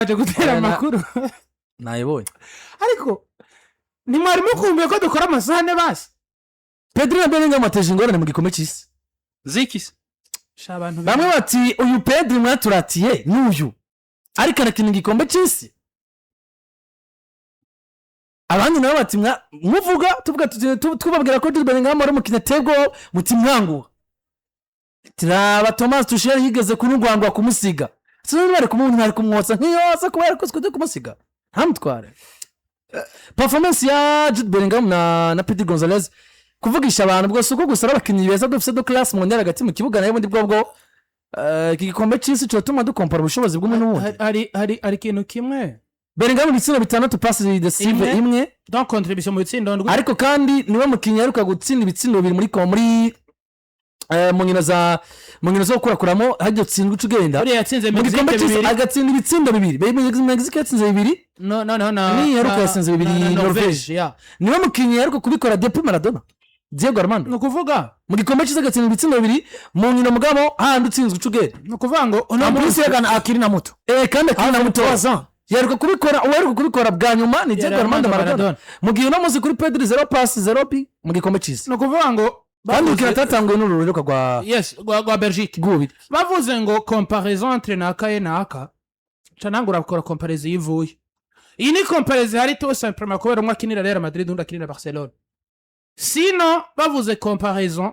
aje gutera amakuru nayibonye ariko ni mwarimu kumbuye ko dukora amasahane basi Pedri na Bellingham ateje ingorane mu gikombe cy'isi zikise shabantu bamwe bati uyu Pedri mwaturatiye n'uyu ariko arakina igikombe cy'isi abandi nabo bati muvuga tuvuga twubabwira ko Jude Bellingham ari mukina tego muti mwangu tiraba Thomas Tuchel yigeze kunugwangwa kumusiga sinari bari kumuntu kumwotsa nkiyose kubera ko twede kumusiga ntamutware performance ya Jude Bellingham na Pedri Gonzalez kuvugisha abantu bwose uko gusara abakinyi beza dufite do class mu ndera hagati mu kibuga nayo bundi bwo iki gikombe cy'isi cyo tuma dukompara ubushobozi bw'umwe n'ubundi hari ikintu kimwe Bellingham ibitsina bitandatu passes decisive imwe donc contribution mu bitsinda ariko kandi niwe mukinyi aruka gutsinda ibitsindo bibiri muri mu nkino zo kurakuramo hajyo tsindwa ucugenda uri yatsinze Mexique bibiri agatsinda ibitsindo bibiri Mexique yatsinze bibiri no ni yaruka yatsinze bibiri Norvège niwe mukinyi aruka kubikora depuis Maradona Diego Armando nukuvuga mu gikombe cy'isi agatsinda ibitsindo bibiri mu nkino mugabo handi utsinzwe ucugenda nukuvuga ngo uno munsi yagana akiri na muto kandi akiri na muto yaruka kubikora bwa nyuma ni Diego Armando Maradona mu gihe uno munsi kuri Pedri 0 pass 0 pi mu gikombe cy'isi nukuvuga ngo kandi kiratatangwe n'ururuka rwa Belgique gubiri bavuze ngo comparaison entre naka na aka canangura gukora comparaison yivuye iyi ni comparaison hari tout simplement kubera umwe akinira Real Madrid undi akinira Barcelona sino bavuze comparaison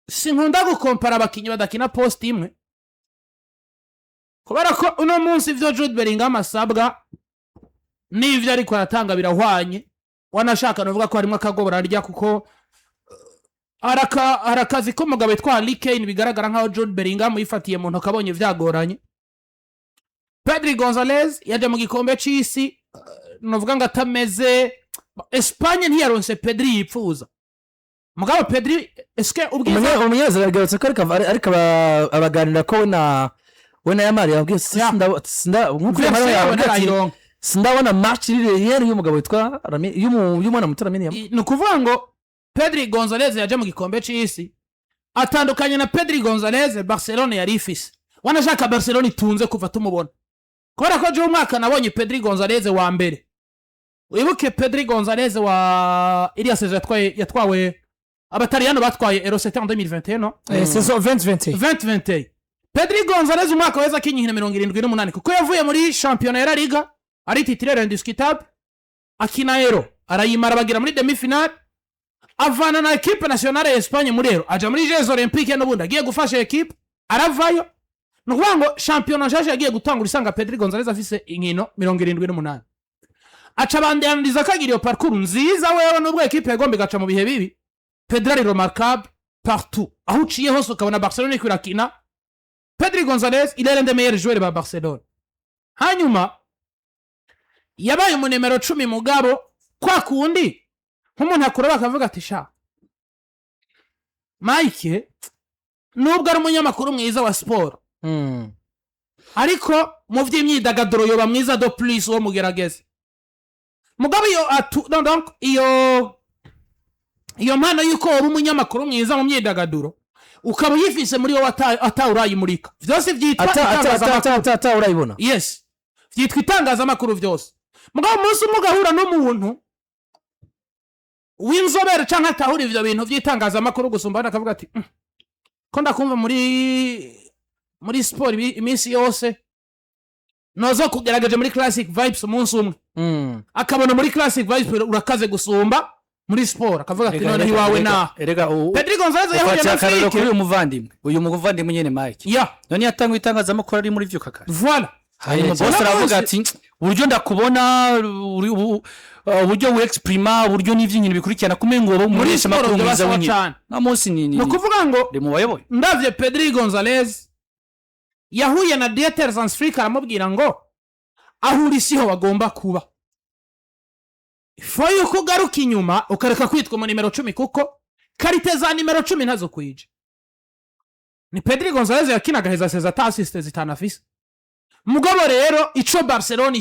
sinkunda gukompara abakinyi badakina post imwe kubera ko uno munsi ivyo Jude Bellingham asabwa n'ivyo ariko aratanga birahwanye wanashaka novuga ko harimo akagobora arya kuko arakazi ko mugabo yitwa Kane bigaragara nkaho Jude Bellingham yifatiye mu ntoka abonye vyagoranye Pedri Gonzalez yaje mu gikombe cy'isi novuga ngo atameze Espagne ntiyaronse Pedri yipfuza mugabo Pedri eske ubwiza umunyeza yagarutse ko ariko abaganira ko we na Yamari yabwiye sindabona match iri y'umugabo witwa Rami y'umwana muto Rami ni ukuvuga ngo Pedri Gonzalez yaje mu gikombe cy'isi atandukanye na Pedri Gonzalez Barcelona yari ifise wanashaka Barcelona itunze kuva tumubona kubera ko je umwaka nabonye Pedri Gonzalez wa mbere wibuke Pedri Gonzalez wa iriya saison yatwawe abataliyano batwaye Euro 2021 no saison 2020 Pedri Gonzalez umwaka weza kinyihina 78 kuko yavuye muri championnat ya Liga ari titulaire indiscutable akina Euro arayimara bagira muri demi finale avana na equipe nationale ya Espagne muri Euro aja muri Jeux Olympiques n'ubundi agiye gufasha equipe aravayo nukuvuga ngo championnat jaje yagiye gutangura isanga Pedri Gonzalez afise inkino 78 aca bandandiza kagira iyo parcours nziza wewe n'ubwo equipe yagombe gaca mu bihe bibi Pedri ari remarquable partout aho uciye hose ukabona Barcelona ikirakina Pedri Gonzalez il est l'un des meilleurs joueurs ba Barcelona hanyuma yabaye mu numero 10 mugabo kwa kundi nk'umuntu akura bakavuga ati sha Mike nubwo ari umunyamakuru mwiza wa sport ariko mu vy'imyidagaduro yoba mwiza do plus wo mugerageze mugabo donc iyo mpano yuko woba umunyamakuru mwiza mu myidagaduro ukaba uyifise muri wowe atawurayimurika vyose vyitwa itangazamakuru urayibona yes vyitwa itangazamakuru vyose mugabo umunsi umugahura n'umuntu w'inzobere canke atahura ivyo bintu vy'itangazamakuru gusumba akavuga ati ko ndakumva muri sport iminsi yose nozo kugerageje muri classic vibes umunsi umwe akabona muri classic vibes urakaze gusumba muri sport akavuga ati none hiwawe na Pedri Gonzalez yahuye na Fike uyu muvandimwe nyene Mike none yatangwa itangazamakuru ari muri vyo kakari voilà hanyuma boss aravuga ati buryo ndakubona uburyo we exprima uburyo n'ivy'inkino bikurikirana kumengo muresha makuru mwiza w'inkino na munsi no kuvuga ngo ndi mu bayoboye ndavye Pedri Gonzalez yahuye na Dieter Zansfrick aramubwira ngo ahurisiho bagomba kuba foye kugaruka inyuma ukareka kwitwa mu numero 10 kuko karite za numero 10 ntazo kwije ni Pedri Gonzalez yakinaga heza seza ta assist zitanafise mugabo rero ico Barcelona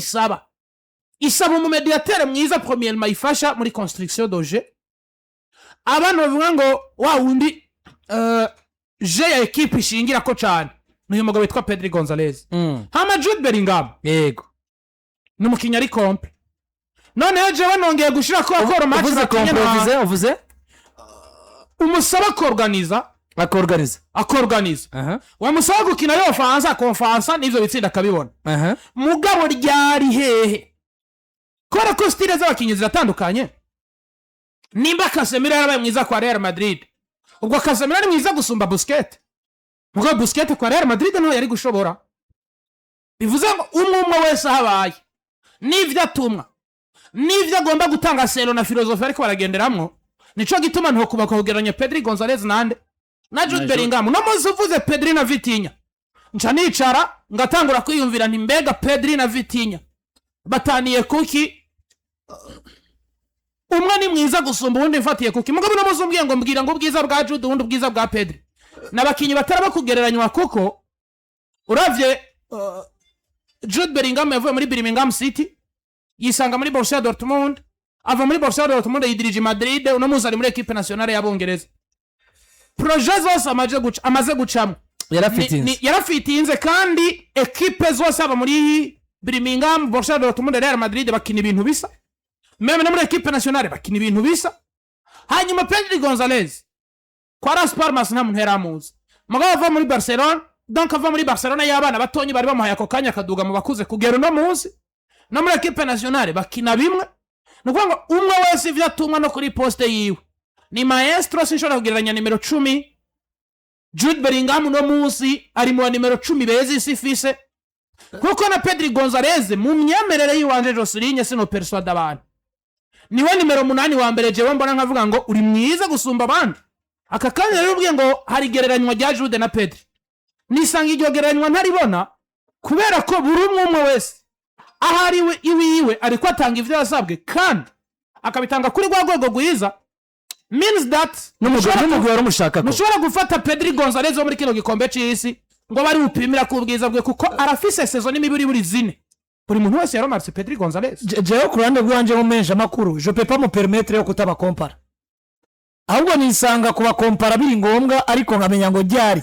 isaba mu mediateur mwiza premier mayifasha muri construction d'objet abantu bavuga ngo wa wundi je ya equipe ishingira ko cyane n'uyu mugabo witwa Pedri Gonzalez hama Jude Bellingham yego n'umukinya ari kompe none jewe nongeye gushira ko akora match bakinya uvuze umusaba akorganiza wamusaba gukina yo fansa konfansa n'ivyo bitsinda kabibona mugabo ryari hehe kora ko stile z'abakinyi ziratandukanye nimba Casemiro yarabaye mwiza kwa Real Madrid ubwo Casemiro ni mwiza gusumba Busquets ubwo Busquets kwa Real Madrid no yari gushobora bivuze ngo umwe wese habaye n'ivyo atumwa n'ivyo agomba gutanga selo na filozofi ariko baragenderamwo nico gituma nto kubakogeranya Pedri Gonzalez na Jude Bellingham no muzi uvuze Pedri na Vitinha nca nicara ngatangura kwiyumvira nti mbega Pedri na Vitinha bataniye kuki umwe ni mwiza gusumba ubundi mfatiye kuki mugabo no muzumbwiye ngo mbwira ngo ubwiza bwa Jude ubundi ubwiza bwa Pedri nabakinyi bataraba kugereranywa kuko uravye Jude Bellingham yavuye muri Birmingham City yisanga muri Borussia Dortmund ava muri Borussia Dortmund yidirije Madrid uno muzi ari muri equipe nationale y'Abongereza projet zose amaze gucamo yarafitinze kandi equipe zose aba muri Birmingham Borussia Dortmund Real Madrid bakina ibintu bisa meme no muri equipe nationale bakina ibintu bisa hanyuma Pedri Gonzalez kwa Las Palmas nta muntu yaramuzi mugabo ava muri Barcelona donc ava muri Barcelona y'abana batonyi bari bamuhaye ako kanya kaduga mu bakuze kugera no muzi no muri equipe nationale bakina bimwe nuko ngo umwe wese ivyo atumwa no kuri poste yiwe ni maestro sinshobora kugereranya nimero 10 Jude Bellingham no muzi ari mu nimero 10 bezi sifise kuko na Pedri Gonzalez mu myemerere yiwanje Joseline sino persuade abantu niwe nimero 8 wa mbere jewe mbona nkavuga ngo uri mwiza gusumba abandi aka kanya rero ubwiye ngo hari gereranywa rya Jude na Pedri nisanga iryo gereranywa ntaribona kubera ko buri umwe wese ahari iwiwe ariko atanga ivyo yasabwe kandi akabitanga kuri rwego rwiza means that n'umugwi wari umushaka ko mushobora gufata Pedri Gonzalez wo muri kino gikombe c'isi ngo bari upimira ku bwiza bwe kuko arafise saison n'imibiri buri zine buri muntu wese yaromarse Pedri Gonzalez jewe kurande bwanje mu menje makuru je peux pas me permettre yo kutaba compara ahubwo nisanga kuba compara biri ngombwa ariko nkamenya ngo ryari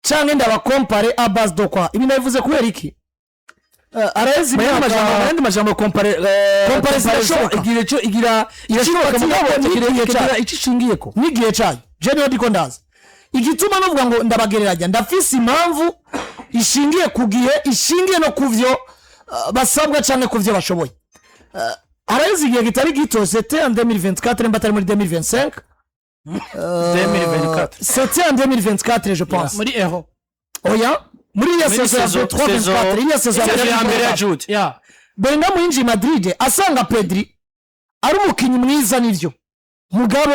canke ndabakompare a base de quoi ibi navuze kubera iki arezi majambo compare igira icishingiye ko nigiye cayo je niho ndiko ndaza igituma novuga ngo ndabagereranya ndafise impamvu ishingiye kugihe ishingiye no kuvyo basabwa canke kuvyo bashoboye arezi igihe gitari gito c'était en 2024 mbatari muri 2025 2024 c'était en 2024 je pense muri euro oya muri ya saison 3-24 ya saison ya Jude Bellingham yinjiye Madrid asanga Pedri ari umukinyi mwiza nivyo mugabo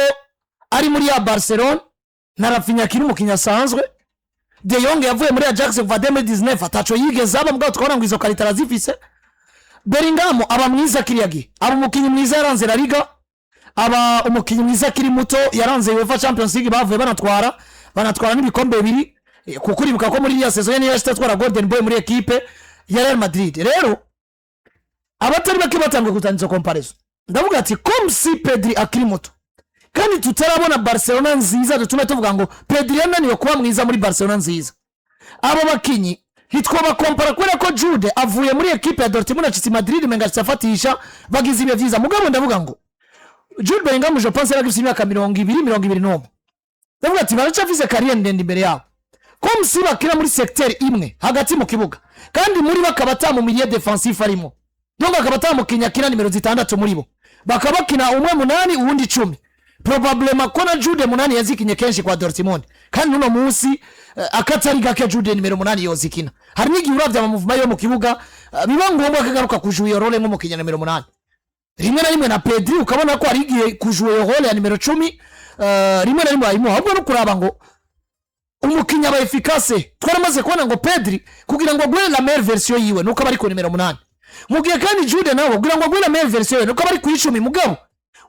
ari muri ya Barcelona na Rafinha kiri umukinyi asanzwe De Jong yavuye muri Ajax kuva 2019 ataco yigeze aba mugabo twabona ngo izo karita arazifise Bellingham aba mwiza kiriyagi aba umukinyi mwiza yaranze La Liga aba umukinyi mwiza kiri muto yaranze UEFA Champions League bavuye banatwara n'ibikombe bibiri kuko uribuka ko muri ya saison niyo yashitwara Golden Boy muri equipe ya Real Madrid rero abatari bake batangwe kutangiza comparison ndavuga ati comme si Pedri akiri muto kandi tutarabona Barcelona nziza dutume tuvuga ngo Pedri yananiwe kuba mwiza muri Barcelona nziza abo bakinyi hitwa bakompara kwera ko Jude avuye muri equipe ya Dortmund na Madrid menga cyafatisha bagize ibyo vyiza mugabo ndavuga ngo Jude Bellingham je pense yaragifite imyaka 20 ndavuga ati baracafise carrière ndende imbere yabo comme si bakira muri secteur imwe hagati mu kibuga kandi muri bakabata mu milieu défensif arimo donc akabata mu kinya kina nimero 6 muri bo bakabakina umwe 8 uwundi 10 probablement ko na Jude 8 yazikinye kenshi kwa Dortmund kandi nuno munsi akatari gake Jude nimero 8 yozikina hari nigi uravya mu movement yo mu kibuga biba ngombwa kagaruka kujuye role nko mu kinya nimero 8 rimwe na rimwe na Pedri ukabona ko ari igiye kujuye role ya nimero 10 rimwe na rimwe arimo ahubwo no kuraba ngo umukinya ba efficace twaramaze kubona ngo Pedri kugira ngo agwe la meilleure version yiwe nuko bari ku nimero 8 mugiye kandi Jude nawo kugira ngo agwe la meilleure version yiwe nuko bari ku 10 mugabo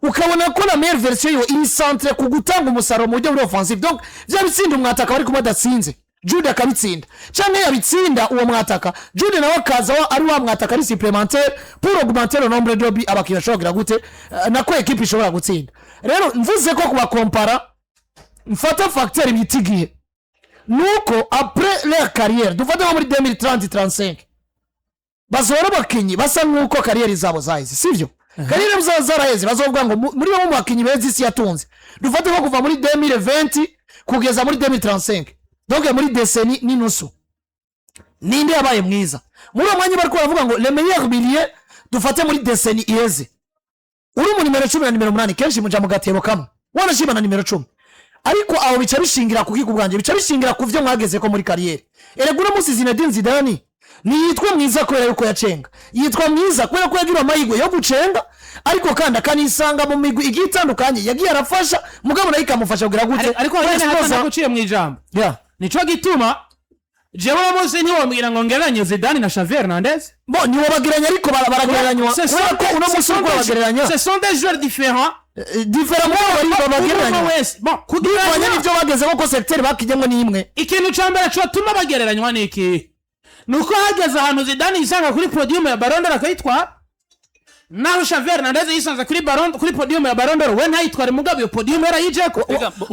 ukabona ko la meilleure version yiwe iri centre ku gutanga umusaruro mu buryo bwa offensive donc bya bitsinda umwataka bari kuma datsinze Jude akabitsinda cyane yabitsinda uwo mwataka Jude nawo kaza ari wa mwataka ari supplémentaire pour augmenter le nombre de buts abakira shobora gute nako equipe ishobora gutsinda rero mvuze ko kuba compara mfata facteur bitigiye nuko après leur carrière dufata muri 2030-35 bazora abakinyi basa nkuko kariyeri zabo zaheze sivyo kariyeri zabo zaraheze bazovuga ngo muri bo mu bakinyi beza isi yatunze dufate ko kuva muri 2020 kugeza muri 2035 donc muri décennie n'inusu ninde yabaye mwiza muri uwo mwanya bariko baravuga ngo le meilleur milieu dufate muri décennie iheze uri mu nimero 10 na nimero 8 kenshi muja mu gatebo kamwe wanashima na nimero 10 ariko aho bica bishingira ku bwanje bica bishingira ku vyo mwageze ko muri kariyeri eregura musi Zinedine Zidane ni yitwa mwiza kubera yuko yacenga yitwa mwiza kubera ko yagira amahirwe yo gucenga ariko kandi akanisanga mu migwi igitandukanye yagiye arafasha mugabo nayo ikamufasha kugira gute ariko nyene hata nakuciye mu ijambo nico gituma jewe musi ntiwombwira ngo ngeranye Zidane na Xavi Hernandez bo niwo bagiranya ariko baragereranywa kubera ko uno musi uko bagereranya ce sont des joueurs différents bari bagereranywa bon kugereranya nivyo bageze ko secteur bakijyemo ni imwe ikintu cyambere cyo tuma bagereranywa niki nuko hageze ahantu Zidane yisanga kuri podium ya Ballon d'Or akayitwara naho Xavi Hernandez yisanze kuri podium ya Ballon d'Or we ntayitware mugabo iyo podium yarayijeko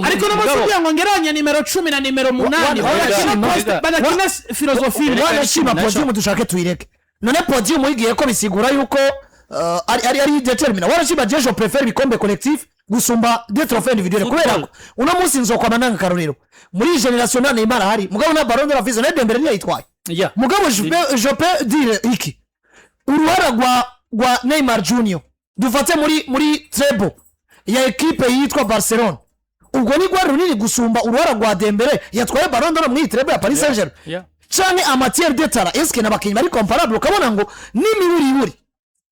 ariko no musubiye ngo ngeranye nimero 10 na nimero 8 badakina filosofi wanashima podium dushake tuyireke none podium yigiye ko bisigura yuko ari determina wanashima je préfère bikombe collectif gusumba des trophées individuels kubera ko uno munsi nzokwa mananga karorero muri generation na Neymar hari mugabo na Ballon d'Or afize na Dembele ni yitwaye mugabo je peux dire iki uruhara gwa Neymar Junior dufate muri treble ya equipe yitwa Barcelona ubwo ni gwa runini gusumba uruhara gwa Dembele yatwaye Ballon d'Or muri treble ya Paris Saint-Germain cyane amatière d'etat est-ce que nabakinyi bari comparable ukabona ngo nimiburi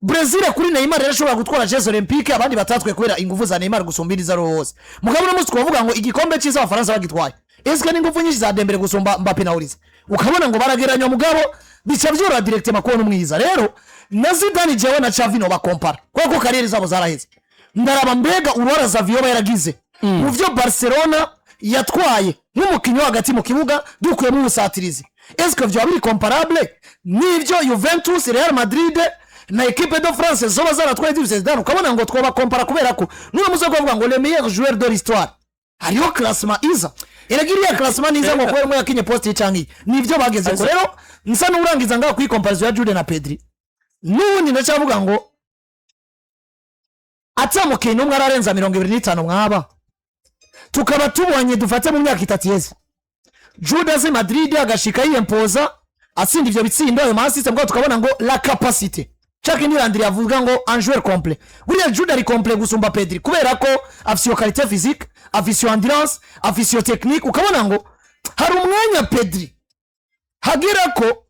Brazil kuri Neymar rero ashobora gutwara Jeux Olympiques abandi batatwe kubera ingufu za Neymar gusumbiriza rose mugabo no musi kuvuga ngo igikombe cyiza abafaransa bagitwaye est-ce que n'ingufu nyinshi za Dembele gusumba Mbappé na Urize ukabona ngo barageranya mugabo bica byora direct makonu mwiza rero na Zidane jewe na Xavi no bakompara kuko kariyeri zabo zaraheze ndaraba mbega urora za Vyoba yaragize mu byo Barcelona yatwaye nk'umukinyi hagati mu kibuga dukuye mu busatirizi est-ce que vyo biri comparable n'ivyo Juventus Real Madrid na equipe de France zoba zaratwaye divise Zidane ukabona ngo twoba kompara kubera ko n'uwo muzo kuvuga ngo le meilleur joueur de l'histoire hariyo classement iza eragiriya classement niza ngo kwere mu yakinye post y'icyangi nivyo bageze ko rero nsa n'urangiza ngaho kuri comparison ya Jude na Pedri nubundi ndacavuga ngo atsamukino umwe ararenza 25 mwaba tukaba tubonye dufate mu myaka 3 yeze Jude azi Madrid agashika yimpoza atsinda ivyo bitsindo ayo masiste ngo tukabona ngo la capacité chaki ni Landry avuga ngo un joueur complet buriya Jude ari complet gusumba Pedri kubera ko afisiyo qualité physique afisiyo endurance afisiyo technique ukabona ngo hari umwanya Pedri hagira ko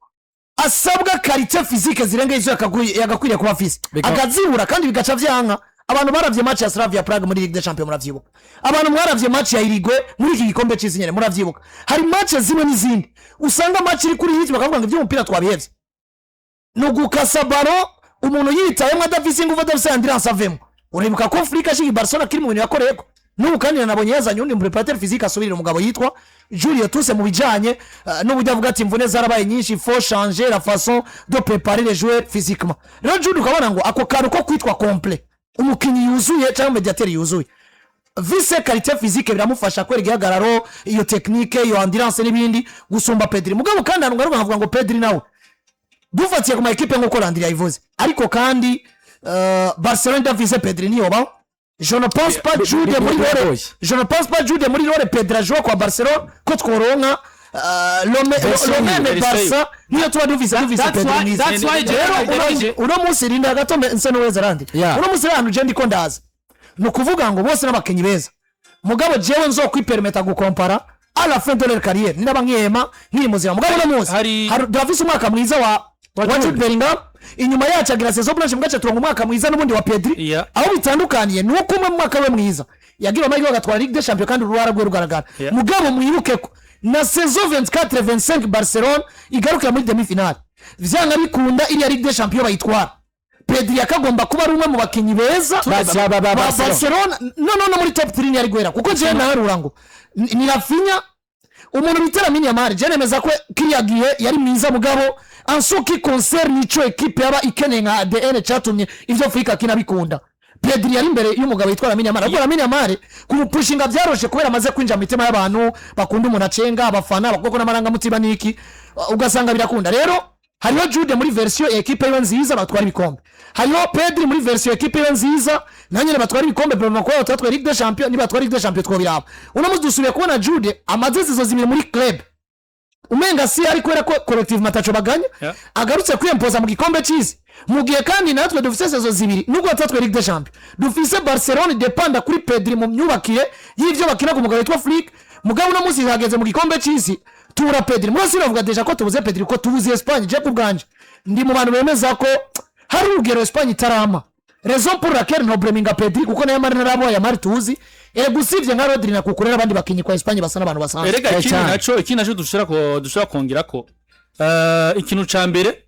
asabwa qualité physique zirenga izo yagakwiriye kuba afise akazibura kandi bigaca vyanka abantu baravye match ya Slavia Prague muri Ligue des Champions muravyibuka abantu mwaravye match ya Irigwe muri iki gikombe cy'izinyere muravyibuka hari match zimwe n'izindi usanga match iri kuri hiti bakavuga ngo ivyo umupira twabihevye no gukasa baro umuntu yitayemo adafise ingufu adafise endurance avemo uribuka ko Afrika shiki Barcelona kiri mu bintu yakoreyeko n'ubu kandi nabonye yazanye undi préparateur physique asubirira umugabo yitwa Julio Tuse mu bijanye n'uburyo avuga ati imvune zarabaye nyinshi faut changer la façon de préparer les joueurs physiquement rero Julio ukabona ngo ako kantu ko kwitwa complet umukinyi yuzuye cyangwa mediateur yuzuye vice qualité physique biramufasha kwera igihagararo iyo technique iyo endurance n'ibindi gusumba Pedri mugabo kandi hano ngaruka nkavuga ngo Pedri nawe dufatiye ku ma equipe nk'uko Landry yayivuze ariko kandi Barcelona ndavise Pedri niyo ba je ne pense pas Jude muri role Pedri ajoa kwa Barcelona ko tworonka l'homme Barça niyo tuba duvise Pedri that's why uno musi rinda gato nse noweza Landry uno musi rano je ndiko ndaza no kuvuga ngo bose n'abakenyi beza mugabo jewe nzo kwipermeta gukompara à la fin de leur carrière ninaba nkiyema nkiri muzima mugabo no musi hari Davis umwaka mwiza wa Jude Bellingham inyuma yacu agira saison blanche mugace turongo umwaka mwiza n'ubundi wa Pedri aho bitandukaniye nuko umwe mwaka we mwiza yagira amahirwe agatwara Ligue des Champions kandi uruhara rwe rugaragara mugabo mwibuke ko na saison 24-25 Barcelona igaruka muri demi finale vyanga bikunda iri Ligue des Champions bayitwara Pedri yakagomba kuba ari umwe mu bakinyi beza Barcelona no muri top 3 yari gwera kuko je naharura ngo ni Rafinha umuntu bitera Yamal je nemeza ko kiriyagiye yari mwiza mugabo anso qui concerne ico equipe yaba ikeneye nka ADN cyatumye ivyo Afrika kinabikunda Pedri yari imbere y'umugabo yitwara Yamal ariko Yamal kumupushinga byaroshe kubera amaze kwinja mu mitima y'abantu bakunda umuntu acenga abafana bakoko n'amaranga mutima niki ugasanga birakunda rero hariho Jude muri version equipe yo nziza batwara ibikombe, hariho Pedri muri version equipe yo nziza nanyene batwara ibikombe vraiment ko batwara Ligue des Champions, ni batwara Ligue des Champions twobiraba. Uno muzi dusubiye kubona Jude amaze zizo zibiri muri club umenga si ari kwera ko collective matacho baganya agarutse kwiyempoza mu gikombe cyizi mugiye kandi natwe dufise sezo zibiri nubwo tatwe Ligue des Champions dufise Barcelona dependa kuri Pedri mu myubakire y'ivyo bakina ku mugabo witwa Flick mugabo uno muzi hageze mu gikombe cyizi tura Pedri mwese bavuga deja ko tubuze Pedri ko tubuze Espagne je kubganje ndi mu bantu bemeza ko hari urugero Espagne itarama raison pour laquelle no breminga Pedri kuko nayo mari narabo ya mari tuzi gusivye nka Rodri na kukurera abandi bakinyi kwa Espagne basana abantu basanzwe erega iki naco dushira kongera ko ikintu ca mbere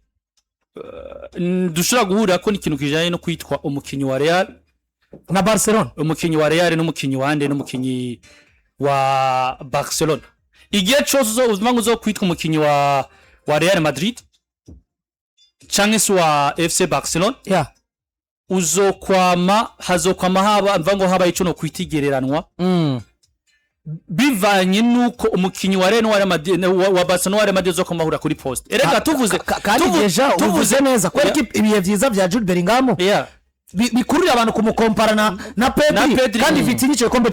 dushira guhura ko n'ikintu kijanye no kwitwa umukinyi wa Real na Barcelona, umukinyi wa Real n'umukinyi wande n'umukinyi wa Barcelona. Igihe cyose uzmangu zo kwitwa umukinyi wa Real Madrid canke se wa FC Barcelona hazokwama haba mvango haba ico no kwitigereranwa bivanye nuko umukinyi wa Real wa Barcelona wa Real Madrid zo kamahura kuri post. Erega tuvuze neza ko ibihe vyiza vya Jude Bellingham bikurira abantu kumukomparana na Pedri kandi Vitinho igikombe